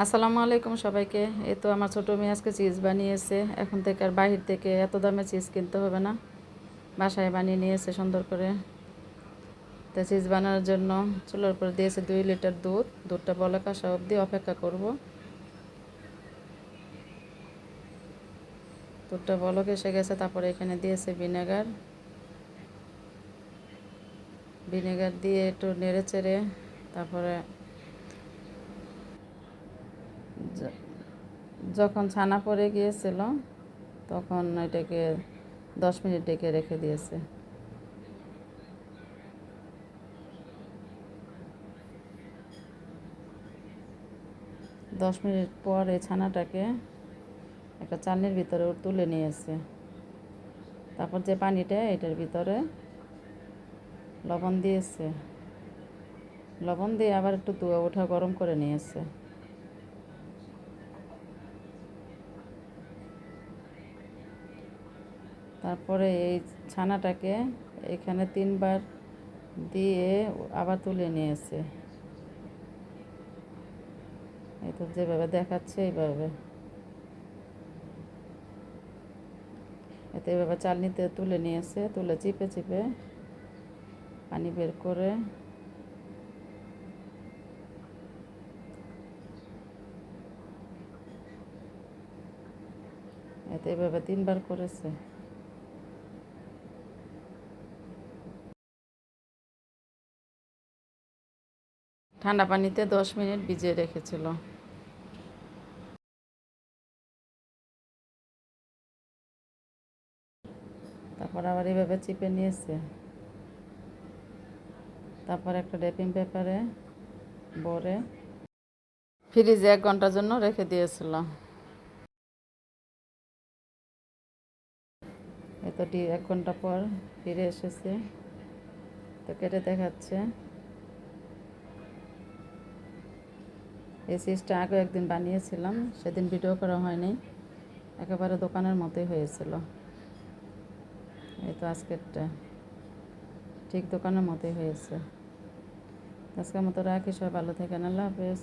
আসসালামু আলাইকুম সবাইকে। এই তো আমার ছোটো মেয়ে আজকে চিজ বানিয়েছে। এখন থেকে আর বাহির থেকে এত দামে চিজ কিনতে হবে না, বাসায় বানিয়ে নিয়েছে সুন্দর করে। তো চিজ বানানোর জন্য চুলার উপর দিয়েছে 2 লিটার দুধ। দুধটা বলক আসা অবধি অপেক্ষা করব। দুধটা বলক এসে গেছে, তারপরে এখানে দিয়েছে ভিনেগার। ভিনেগার দিয়ে একটু নেড়ে চেড়ে তারপরে যখন ছানা পড়ে গিয়েছিল তখন এটাকে 10 মিনিট ডেকে রেখে দিয়েছে। 10 মিনিট পর এই ছানাটাকে একটা চালনির ভিতরে তুলে নিয়েছে। তারপর যে পানিটা এটার ভিতরে লবণ দিয়েছে, লবণ দিয়ে আবার একটু ধোয়া ওঠা গরম করে নিয়েছে। তারপরে এই ছানাটাকে এখানে 3বার দিয়ে আবার তুলে নিয়েছে। এই তো যেভাবে দেখাচ্ছে এইভাবে, এতে এভাবে চালনিতে তুলে নিয়েছে। তুলে চিপে চিপে পানি বের করে এতে এভাবে 3বার করেছে। ঠান্ডা পানিতে 10 মিনিট ভিজিয়ে রেখেছিল। তারপর আবার এইভাবে চিপে নিয়েছে। তারপর একটা র্যাপিং পেপারে ভরে ফ্রিজে 1 ঘন্টার জন্য রেখে দিয়েছিল। এতটি 1 ঘন্টা পর ফিরে এসেছে, তো কেটে দেখাচ্ছে। এই চিজটা আগে একদিন বানিয়েছিলাম, সেদিন ভিডিও করা হয়নি, একেবারে দোকানের মতোই হয়েছিল। এই তো আজকেরটা ঠিক দোকানের মতোই হয়েছে। আজকের মতো রাখি, সবাই ভালো থাকেন, আল্লাহ হাফেজ।